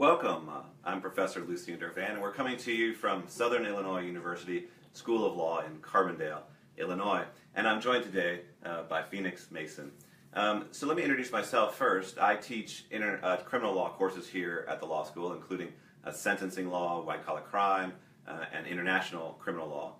Welcome. I'm Professor Lucian Dervan, and we're coming to you from Southern Illinois University School of Law in Carbondale, Illinois. And I'm joined today by Phoenix Mason. So let me introduce myself first. I teach criminal law courses here at the law school, including sentencing law, white-collar crime, and international criminal law.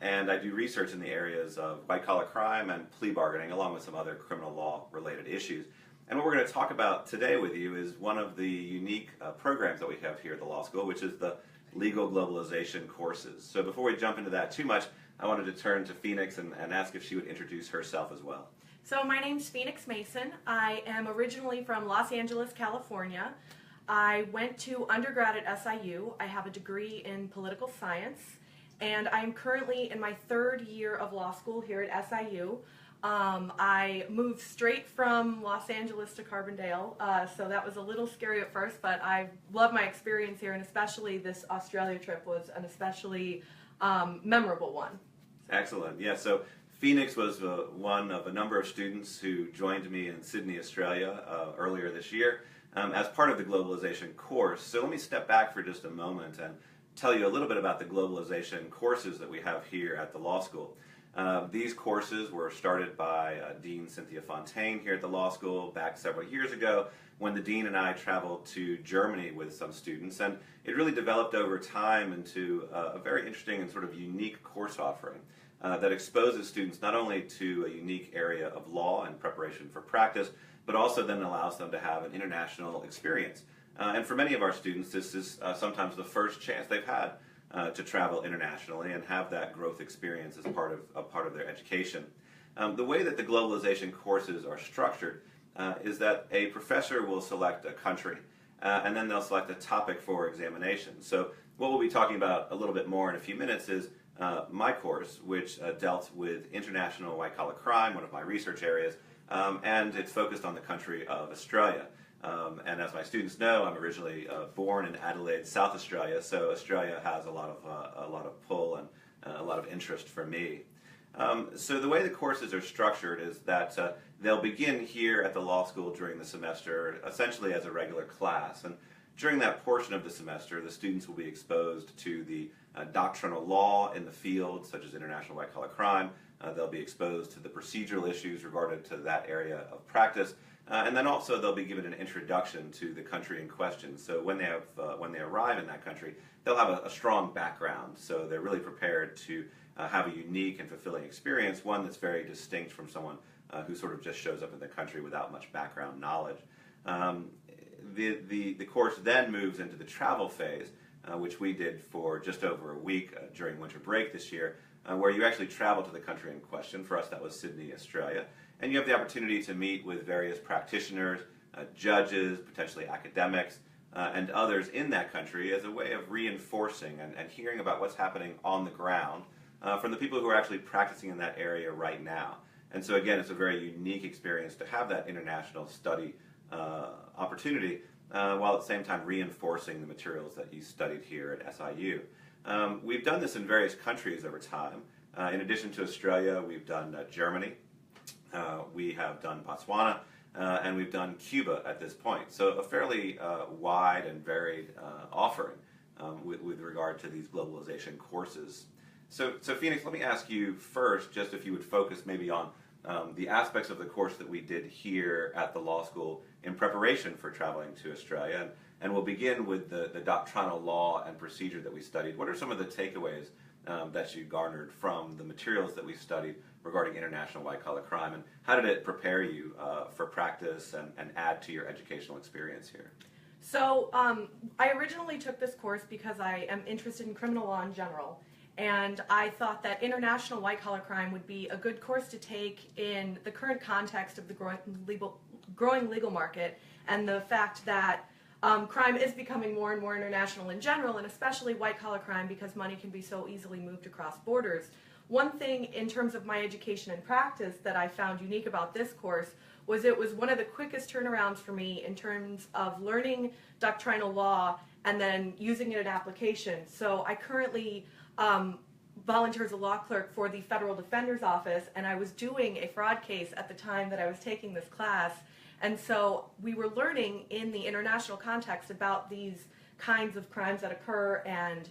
And I do research in the areas of white-collar crime and plea bargaining, along with some other criminal law-related issues. And what we're going to talk about today with you is one of the unique programs that we have here at the law school, which is the Legal Globalization courses. So before we jump into that too much, I wanted to turn to Phoenix and ask if she would introduce herself as well. So my name's Phoenix Mason. I am originally from Los Angeles, California. I went to undergrad at SIU. I have a degree in political science, and I'm currently in my third year of law school here at SIU. I moved straight from Los Angeles to Carbondale, so that was a little scary at first, but I love my experience here, and especially this Australia trip was an especially memorable one. Excellent. Yeah, so Phoenix was one of a number of students who joined me in Sydney, Australia earlier this year as part of the globalization course. So let me step back for just a moment and tell you a little bit about the globalization courses that we have here at the law school. These courses were started by Dean Cynthia Fontaine here at the law school back several years ago when the Dean and I traveled to Germany with some students, and it really developed over time into a very interesting and sort of unique course offering that exposes students not only to a unique area of law and preparation for practice, but also then allows them to have an international experience. And for many of our students, this is sometimes the first chance they've had to travel internationally and have that growth experience as part of their education. The way that the globalization courses are structured is that a professor will select a country and then they'll select a topic for examination. So what we'll be talking about a little bit more in a few minutes is my course, which dealt with international white-collar crime, one of my research areas, and it's focused on the country of Australia. And as my students know, I'm originally born in Adelaide, South Australia, so Australia has a lot of pull and a lot of interest for me. So the way the courses are structured is that they'll begin here at the law school during the semester, essentially as a regular class. And during that portion of the semester, the students will be exposed to the doctrinal law in the field, such as international white-collar crime. They'll be exposed to the procedural issues regarding to that area of practice. And then also they'll be given an introduction to the country in question. So when they arrive in that country, they'll have a strong background. So they're really prepared to have a unique and fulfilling experience, one that's very distinct from someone who sort of just shows up in the country without much background knowledge. The course then moves into the travel phase, which we did for just over a week during winter break this year, where you actually travel to the country in question. For us, that was Sydney, Australia. And you have the opportunity to meet with various practitioners, judges, potentially academics, and others in that country as a way of reinforcing and hearing about what's happening on the ground from the people who are actually practicing in that area right now. And so again, it's a very unique experience to have that international study opportunity while at the same time reinforcing the materials that you studied here at SIU. We've done this in various countries over time. In addition to Australia, we've done Germany. We have done Botswana, and we've done Cuba at this point. So a fairly wide and varied offering with regard to these globalization courses. So Phoenix, let me ask you first, just if you would focus maybe on the aspects of the course that we did here at the law school in preparation for traveling to Australia. And we'll begin with the doctrinal law and procedure that we studied. What are some of the takeaways that you garnered from the materials that we studied regarding international white-collar crime, and how did it prepare you for practice and add to your educational experience here? So I originally took this course because I am interested in criminal law in general, and I thought that international white-collar crime would be a good course to take in the current context of the growing legal market and the fact that crime is becoming more and more international in general, and especially white-collar crime because money can be so easily moved across borders. One thing in terms of my education and practice that I found unique about this course was it was one of the quickest turnarounds for me in terms of learning doctrinal law and then using it in application. So I currently volunteer as a law clerk for the Federal Defender's Office, and I was doing a fraud case at the time that I was taking this class. And so we were learning in the international context about these kinds of crimes that occur, and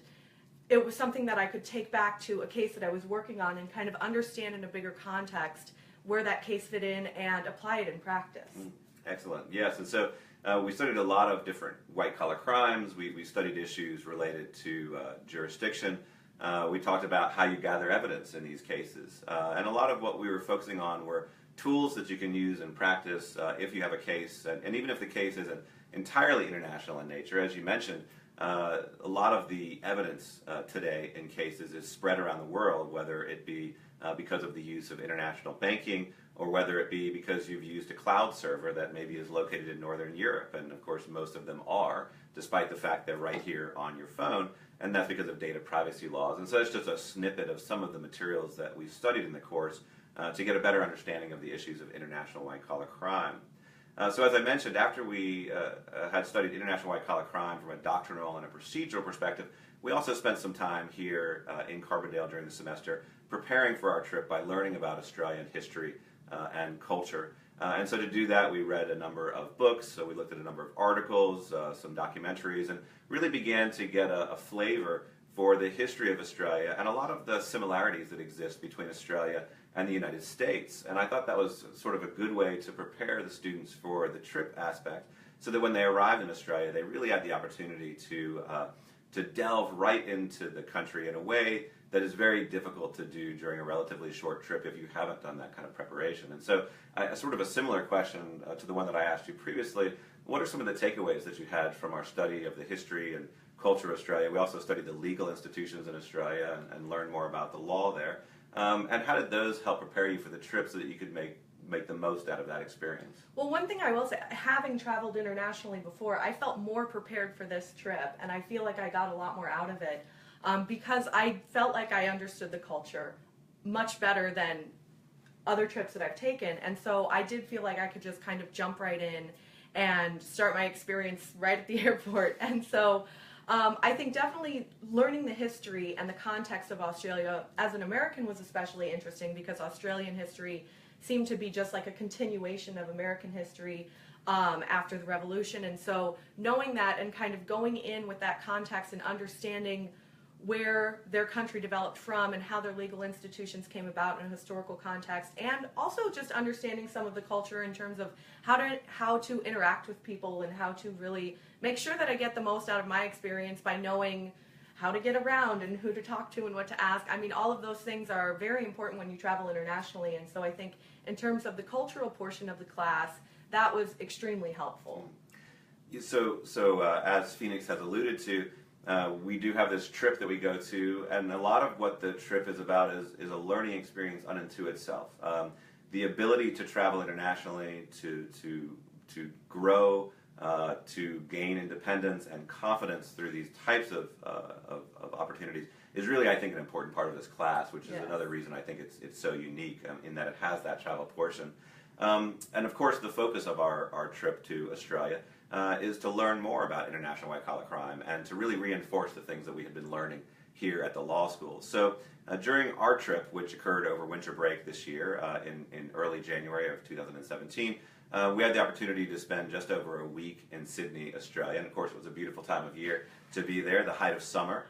it was something that I could take back to a case that I was working on and kind of understand in a bigger context where that case fit in and apply it in practice. Excellent. Yes, and so we studied a lot of different white-collar crimes. We studied issues related to jurisdiction. We talked about how you gather evidence in these cases. And a lot of what we were focusing on were tools that you can use in practice if you have a case, and even if the case isn't entirely international in nature. As you mentioned, a lot of the evidence today in cases is spread around the world, whether it be because of the use of international banking, or whether it be because you've used a cloud server that maybe is located in Northern Europe. And of course, most of them are, despite the fact they're right here on your phone, and that's because of data privacy laws. And so it's just a snippet of some of the materials that we studied in the course to get a better understanding of the issues of international white-collar crime. So as I mentioned, after we had studied international white-collar crime from a doctrinal and a procedural perspective, we also spent some time here in Carbondale during the semester preparing for our trip by learning about Australian history and culture. And so to do that, we read a number of books, so we looked at a number of articles, some documentaries, and really began to get a flavor for the history of Australia and a lot of the similarities that exist between Australia and the United States. And I thought that was sort of a good way to prepare the students for the trip aspect, so that when they arrived in Australia, they really had the opportunity to delve right into the country in a way that is very difficult to do during a relatively short trip if you haven't done that kind of preparation. And so, sort of a similar question to the one that I asked you previously, what are some of the takeaways that you had from our study of the history and culture of Australia? We also studied the legal institutions in Australia and learned more about the law there. And how did those help prepare you for the trip so that you could make the most out of that experience? Well, one thing I will say, having traveled internationally before, I felt more prepared for this trip, and I feel like I got a lot more out of it because I felt like I understood the culture much better than other trips that I've taken. And so I did feel like I could just kind of jump right in and start my experience right at the airport. And so I think definitely learning the history and the context of Australia as an American was especially interesting, because Australian history seemed to be just like a continuation of American history after the Revolution. And so knowing that and kind of going in with that context and understanding where their country developed from and how their legal institutions came about in a historical context, and also just understanding some of the culture in terms of how to interact with people and how to really make sure that I get the most out of my experience by knowing how to get around and who to talk to and what to ask. I mean, all of those things are very important when you travel internationally, and so I think in terms of the cultural portion of the class, that was extremely helpful. So as Phoenix has alluded to, we do have this trip that we go to, and a lot of what the trip is about is a learning experience unto itself. The ability to travel internationally, to grow, to gain independence and confidence through these types of opportunities is really, I think, an important part of this class, which is another reason I think it's so unique in that it has that travel portion. And of course, the focus of our trip to Australia is to learn more about international white-collar crime and to really reinforce the things that we had been learning here at the law school. So during our trip, which occurred over winter break this year in early January of 2017, we had the opportunity to spend just over a week in Sydney, Australia. And of course, it was a beautiful time of year to be there, the height of summer.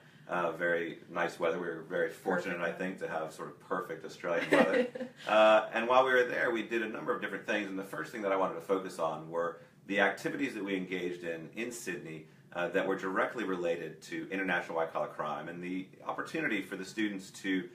Very nice weather. We were very fortunate, I think, to have sort of perfect Australian weather. And while we were there, we did a number of different things. And the first thing that I wanted to focus on were the activities that we engaged in Sydney that were directly related to international white-collar crime, and the opportunity for the students to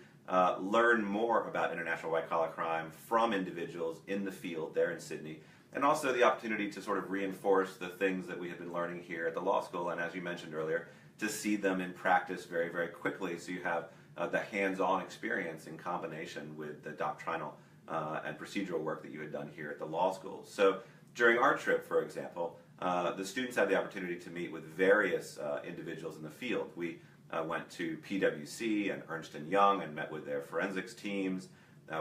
learn more about international white-collar crime from individuals in the field there in Sydney, and also the opportunity to sort of reinforce the things that we had been learning here at the law school, and as you mentioned earlier, to see them in practice very, very quickly, so you have the hands-on experience in combination with the doctrinal and procedural work that you had done here at the law school. So during our trip, for example, the students had the opportunity to meet with various individuals in the field. We went to PwC and Ernst & Young and met with their forensics teams.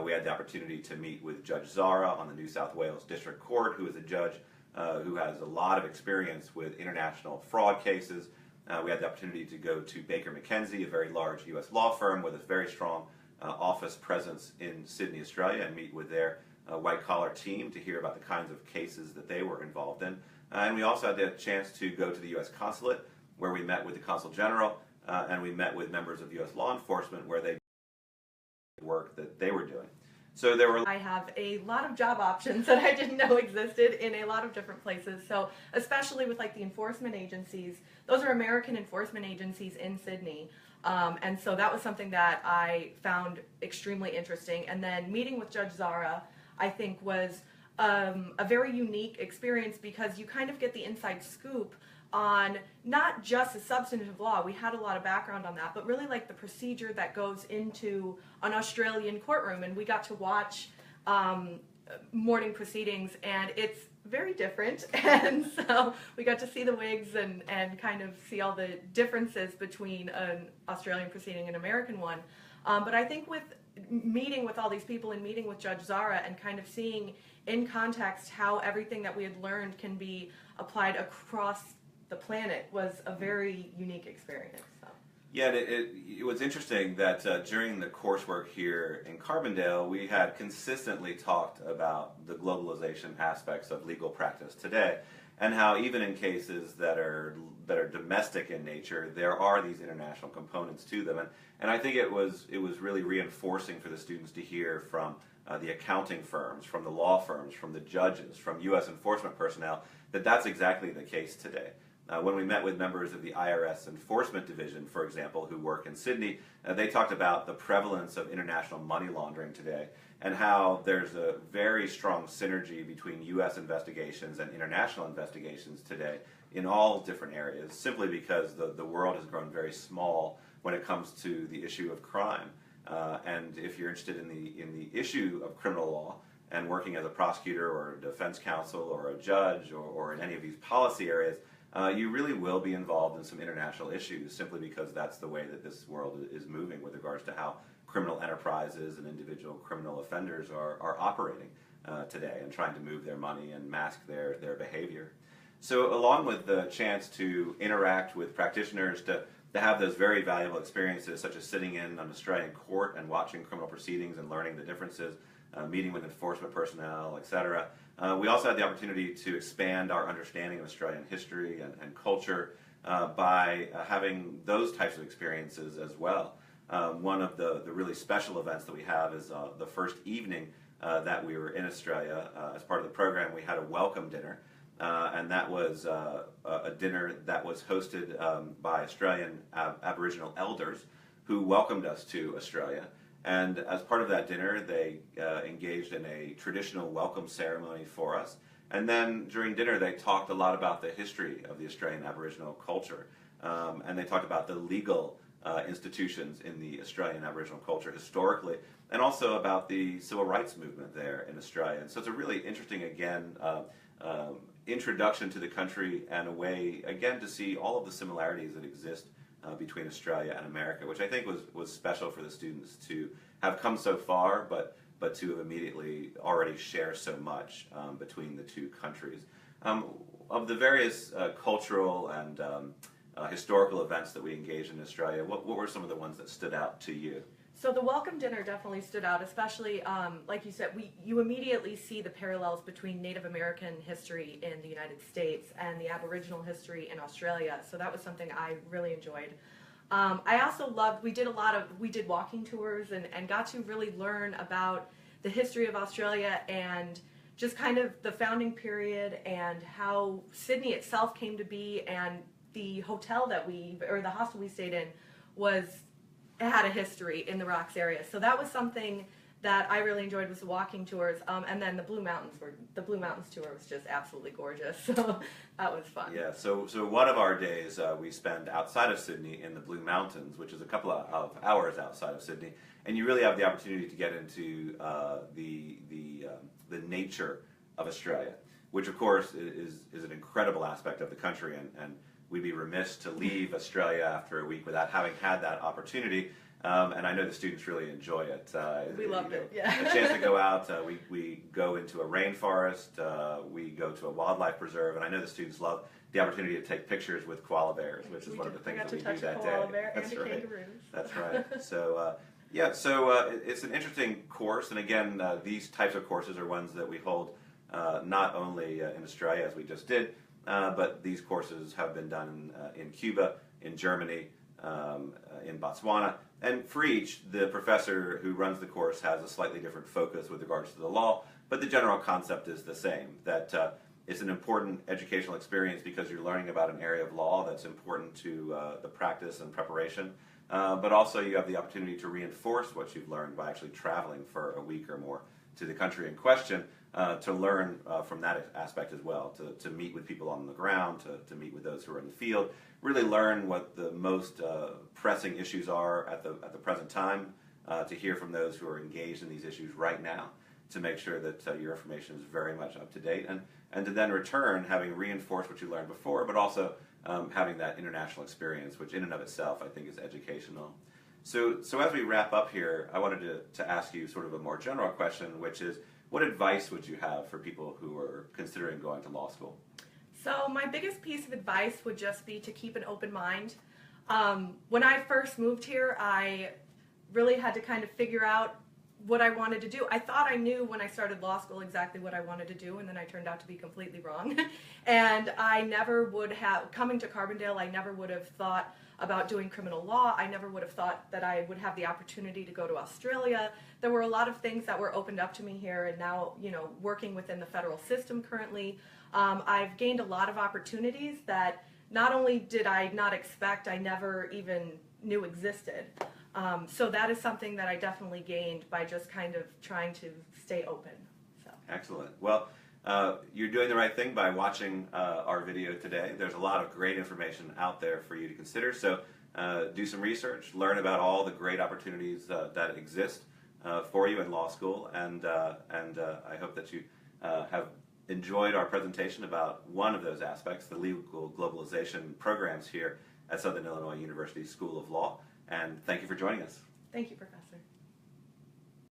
We had the opportunity to meet with Judge Zara on the New South Wales District Court, who is a judge who has a lot of experience with international fraud cases. We had the opportunity to go to Baker McKenzie, a very large U.S. law firm with a very strong office presence in Sydney, Australia, and meet with their white-collar team to hear about the kinds of cases that they were involved in. And we also had the chance to go to the U.S. consulate, where we met with the consul general, and we met with members of U.S. law enforcement, where they work that they were doing. So there were. I have a lot of job options that I didn't know existed in a lot of different places. So especially with like the enforcement agencies, those are American enforcement agencies in Sydney. And so that was something that I found extremely interesting. And then meeting with Judge Zara, I think, was a very unique experience, because you kind of get the inside scoop on not just the substantive law, we had a lot of background on that, but really like the procedure that goes into an Australian courtroom. And we got to watch morning proceedings, and it's very different. And so we got to see the wigs and kind of see all the differences between an Australian proceeding and an American one. But I think with meeting with all these people and meeting with Judge Zara and kind of seeing in context how everything that we had learned can be applied across the planet was a very unique experience. So. Yeah, it was interesting that during the coursework here in Carbondale, we had consistently talked about the globalization aspects of legal practice today, and how even in cases that are domestic in nature, there are these international components to them. And I think it was really reinforcing for the students to hear from the accounting firms, from the law firms, from the judges, from U.S. enforcement personnel, that that's exactly the case today. When we met with members of the IRS Enforcement Division, for example, who work in Sydney, they talked about the prevalence of international money laundering today, and how there's a very strong synergy between U.S. investigations and international investigations today in all different areas, simply because the world has grown very small when it comes to the issue of crime. And if you're interested in the issue of criminal law, and working as a prosecutor or a defense counsel or a judge or in any of these policy areas, you really will be involved in some international issues, simply because that's the way that this world is moving with regards to how criminal enterprises and individual criminal offenders are operating today, and trying to move their money and mask their behavior. So along with the chance to interact with practitioners, to have those very valuable experiences, such as sitting in an Australian court and watching criminal proceedings and learning the differences, meeting with enforcement personnel, etc. We also had the opportunity to expand our understanding of Australian history and culture by having those types of experiences as well. One of the really special events that we have is the first evening that we were in Australia. As part of the program, we had a welcome dinner, and that was a dinner that was hosted by Australian Aboriginal elders who welcomed us to Australia. And as part of that dinner, they engaged in a traditional welcome ceremony for us. And then during dinner, they talked a lot about the history of the Australian Aboriginal culture. And they talked about the legal institutions in the Australian Aboriginal culture historically, and also about the civil rights movement there in Australia. And so it's a really interesting, again, introduction to the country, and a way, again, to see all of the similarities that exist between Australia and America, which I think was special for the students to have come so far, but to have immediately already share so much between the two countries. Of the various cultural and historical events that we engaged in Australia, what were some of the ones that stood out to you? So the welcome dinner definitely stood out, especially, like you said, you immediately see the parallels between Native American history in the United States and the Aboriginal history in Australia. So that was something I really enjoyed. I also loved, we did walking tours and got to really learn about the history of Australia and just kind of the founding period and how Sydney itself came to be, and the hotel the hostel we stayed in had a history in the Rocks area. So that was something that I really enjoyed, was the walking tours. And then the Blue Mountains tour was just absolutely gorgeous. So that was fun. Yeah, so one of our days we spend outside of Sydney in the Blue Mountains, which is a couple of hours outside of Sydney, and you really have the opportunity to get into the nature of Australia, which of course is an incredible aspect of the country, and we'd be remiss to leave Australia after a week without having had that opportunity. And I know the students really enjoy it. We loved it, yeah. A chance to go out. We go into a rainforest. We go to a wildlife preserve. And I know the students love the opportunity to take pictures with koala bears, which is one of the things that we do that day. That's right. That's right. So Yeah, so it's an interesting course, and again, these types of courses are ones that we hold not only in Australia, as we just did, but these courses have been done in Cuba, in Germany, in Botswana, and for each, the professor who runs the course has a slightly different focus with regards to the law, but the general concept is the same, that it's an important educational experience because you're learning about an area of law that's important to the practice and preparation. But also you have the opportunity to reinforce what you've learned by actually traveling for a week or more to the country in question to learn from that aspect as well, to meet with people on the ground, to meet with those who are in the field, really learn what the most pressing issues are at the present time, to hear from those who are engaged in these issues right now, to make sure that your information is very much up to date, and to then return having reinforced what you learned before, but also having that international experience, which in and of itself I think is educational. So as we wrap up here, I wanted to ask you sort of a more general question, which is, what advice would you have for people who are considering going to law school? So my biggest piece of advice would just be to keep an open mind. When I first moved here, I really had to kind of figure out what I wanted to do. I thought I knew when I started law school exactly what I wanted to do, and then I turned out to be completely wrong. And I never would have, coming to Carbondale, I never would have thought about doing criminal law. I never would have thought that I would have the opportunity to go to Australia. There were a lot of things that were opened up to me here, and now, you know, working within the federal system currently, I've gained a lot of opportunities that not only did I not expect, I never even knew existed. So that is something that I definitely gained by just kind of trying to stay open. So. Excellent. Well, you're doing the right thing by watching our video today. There's a lot of great information out there for you to consider. So do some research, learn about all the great opportunities that exist for you in law school, and I hope that you have enjoyed our presentation about one of those aspects, the legal globalization programs here at Southern Illinois University School of Law. And thank you for joining us. Thank you, Professor.